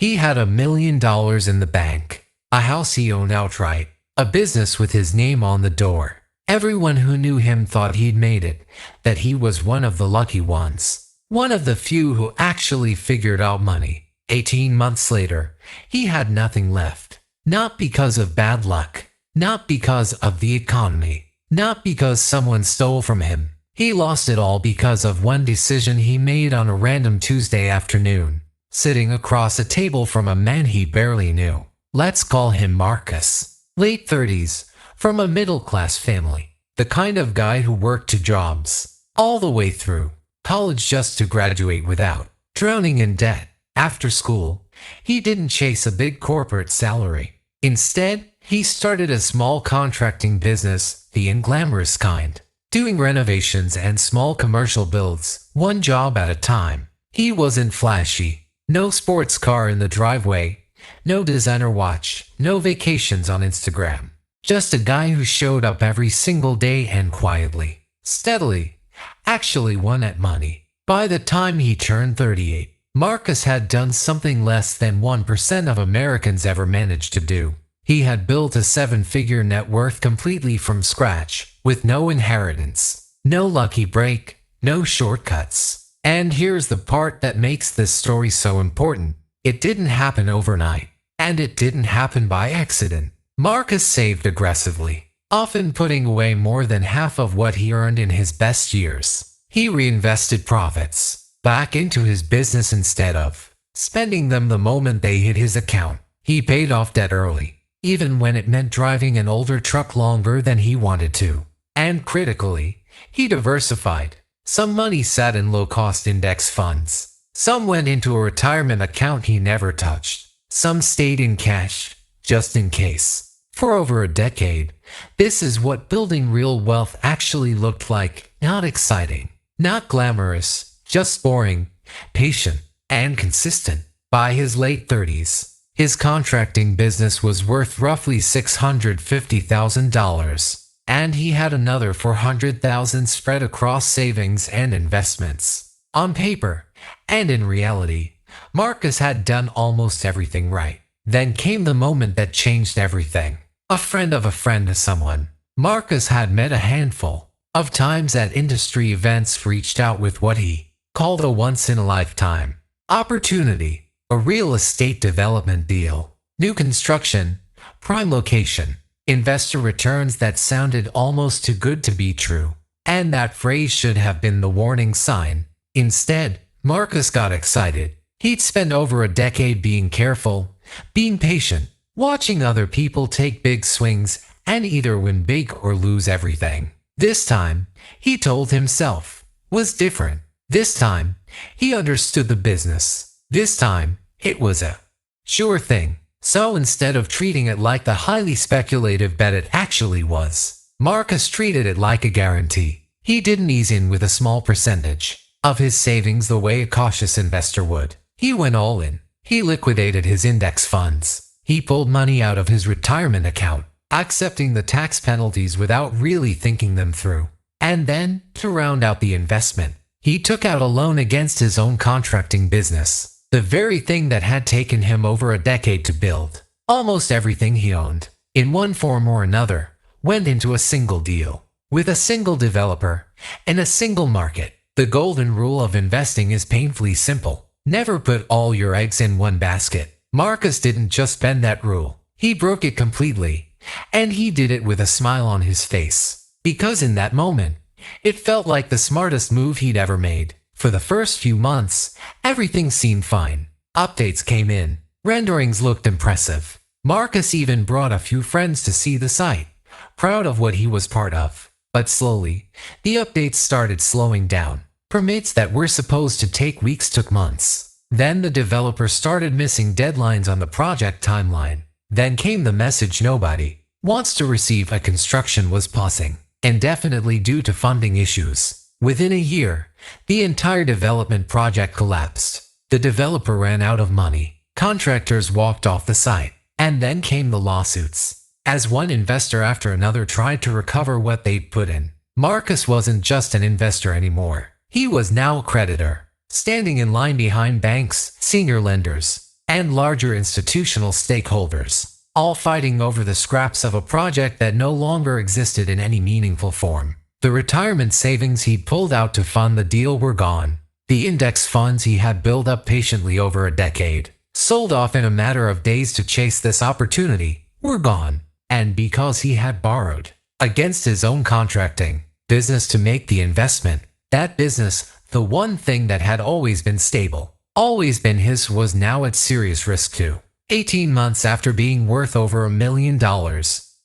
He had $1 million in the bank, a house he owned outright, a business with his name on the door. Everyone who knew him thought he'd made it, that he was one of the lucky ones. One of the few who actually figured out money. 18 months later, he had nothing left. Not because of bad luck. Not because of the economy. Not because someone stole from him. He lost it all because of one decision he made on a random Tuesday afternoon, sitting across a table from a man he barely knew. Let's call him Marcus. Late 30s, from a middle-class family. The kind of guy who worked 2 jobs, all the way through college just to graduate without drowning in debt. After school, he didn't chase a big corporate salary. Instead, he started a small contracting business, the unglamorous kind, doing renovations and small commercial builds, 1 job at a time. He wasn't flashy. No sports car in the driveway, no designer watch, no vacations on Instagram. Just a guy who showed up every single day and quietly, steadily, actually won at money. By the time he turned 38, Marcus had done something less than 1% of Americans ever managed to do. He had built a 7-figure net worth completely from scratch, with no inheritance, no lucky break, no shortcuts. And here's the part that makes this story so important. It didn't happen overnight, and it didn't happen by accident. Marcus saved aggressively, often putting away more than half of what he earned in his best years. He reinvested profits back into his business instead of spending them the moment they hit his account. He paid off debt early, even when it meant driving an older truck longer than he wanted to. And critically, he diversified. Some money sat in low-cost index funds. Some went into a retirement account he never touched. Some stayed in cash, just in case. For over a decade, this is what building real wealth actually looked like. Not exciting, not glamorous, just boring, patient, and consistent. By his late 30s, his contracting business was worth roughly $650,000, and he had another $400,000 spread across savings and investments. On paper, and in reality, Marcus had done almost everything right. Then came the moment that changed everything. A friend of a friend to someone. Marcus had met a handful of times at industry events, reached out with what he called a once-in-a-lifetime opportunity, a real estate development deal, new construction, prime location, investor returns that sounded almost too good to be true. And that phrase should have been the warning sign. Instead, Marcus got excited. He'd spent over a decade being careful, being patient, watching other people take big swings and either win big or lose everything. This time, he told himself, was different. This time, he understood the business. This time, it was a sure thing. So instead of treating it like the highly speculative bet it actually was, Marcus treated it like a guarantee. He didn't ease in with a small percentage of his savings the way a cautious investor would. He went all in. He liquidated his index funds. He pulled money out of his retirement account, accepting the tax penalties without really thinking them through. And then, to round out the investment, he took out a loan against his own contracting business, the very thing that had taken him over a decade to build. Almost everything he owned, in one form or another, went into a single deal, with a single developer, in a single market. The golden rule of investing is painfully simple. Never put all your eggs in one basket. Marcus didn't just bend that rule. He broke it completely. And he did it with a smile on his face. Because in that moment, it felt like the smartest move he'd ever made. For the first few months, everything seemed fine. Updates came in. Renderings looked impressive. Marcus even brought a few friends to see the site, proud of what he was part of. But slowly, the updates started slowing down. Permits that were supposed to take weeks took months. Then the developer started missing deadlines on the project timeline. Then came the message nobody wants to receive. A construction was pausing indefinitely due to funding issues. Within a year, the entire development project collapsed. The developer ran out of money. Contractors walked off the site. And then came the lawsuits. As one investor after another tried to recover what they'd put in, Marcus wasn't just an investor anymore. He was now a creditor, standing in line behind banks, senior lenders, and larger institutional stakeholders, all fighting over the scraps of a project that no longer existed in any meaningful form. The retirement savings he'd pulled out to fund the deal were gone. The index funds he had built up patiently over a decade, sold off in a matter of days to chase this opportunity, were gone. And because he had borrowed, against his own contracting, business to make the investment, that business, the one thing that had always been stable, always been his, was now at serious risk too. 18 months after being worth over $1 million,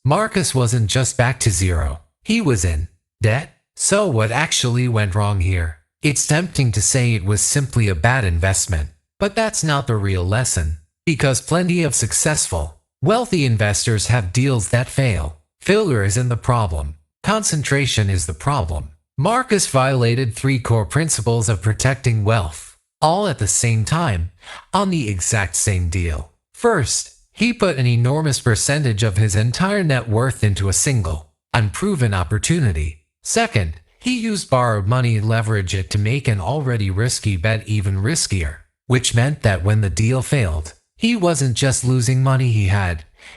Marcus wasn't just back to zero. He was in debt. So what actually went wrong here? It's tempting to say it was simply a bad investment, but that's not the real lesson. Because plenty of successful, wealthy investors have deals that fail. Failure isn't the problem. Concentration is the problem. Marcus violated 3 core principles of protecting wealth, all at the same time, on the exact same deal. First, he put an enormous percentage of his entire net worth into a single, unproven opportunity. Second, he used borrowed money and leveraged it to make an already risky bet even riskier, which meant that when the deal failed, he wasn't just losing money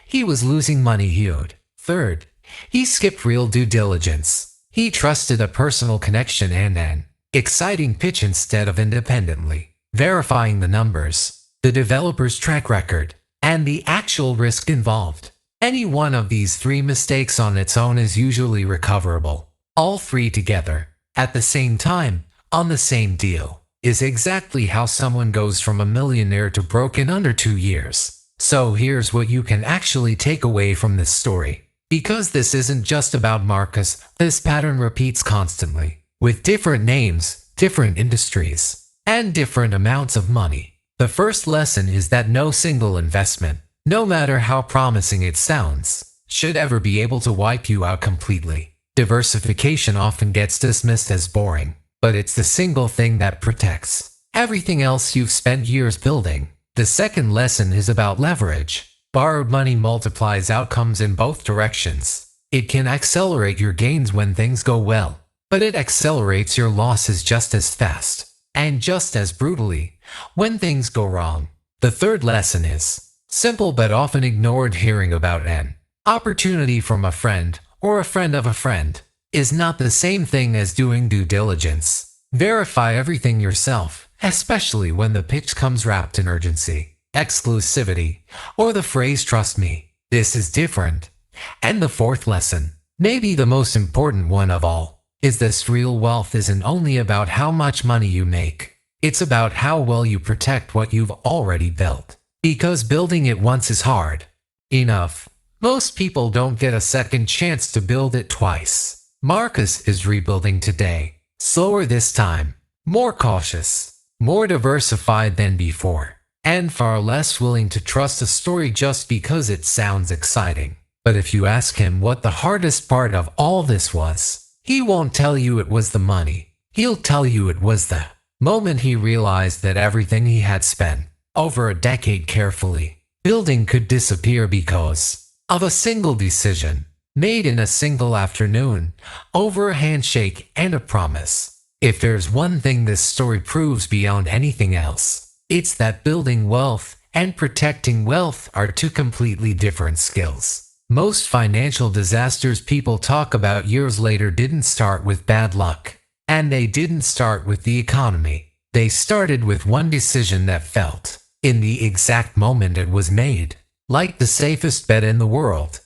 he was losing money he owed. Third, he skipped real due diligence. He trusted a personal connection and an exciting pitch instead of independently verifying the numbers, the developer's track record, and the actual risk involved. Any one of these 3 mistakes on its own is usually recoverable. All 3 together, at the same time, on the same deal, is exactly how someone goes from a millionaire to broke in under 2 years. So here's what you can actually take away from this story. Because this isn't just about Marcus, this pattern repeats constantly, with different names, different industries, and different amounts of money. The first lesson is that no single investment, no matter how promising it sounds, should ever be able to wipe you out completely. Diversification often gets dismissed as boring, but it's the single thing that protects everything else you've spent years building. The second lesson is about leverage. Borrowed money multiplies outcomes in both directions. It can accelerate your gains when things go well, but it accelerates your losses just as fast, and just as brutally, when things go wrong. The third lesson is simple but often ignored. Hearing about an opportunity from a friend, or a friend of a friend, is not the same thing as doing due diligence. Verify everything yourself, especially when the pitch comes wrapped in urgency, exclusivity, or the phrase "trust me, this is different." And the fourth lesson, maybe the most important one of all, is this: real wealth isn't only about how much money you make. It's about how well you protect what you've already built. Because building it once is hard enough. Most people don't get a second chance to build it twice. Marcus is rebuilding today. Slower this time, more cautious, more diversified than before, and far less willing to trust a story just because it sounds exciting. But if you ask him what the hardest part of all this was, he won't tell you it was the money. He'll tell you it was the moment he realized that everything he had spent over a decade carefully building could disappear because of a single decision, made in a single afternoon, over a handshake and a promise. If there's one thing this story proves beyond anything else, it's that building wealth and protecting wealth are 2 completely different skills. Most financial disasters people talk about years later didn't start with bad luck, and they didn't start with the economy. They started with one decision that felt, in the exact moment it was made, like the safest bet in the world.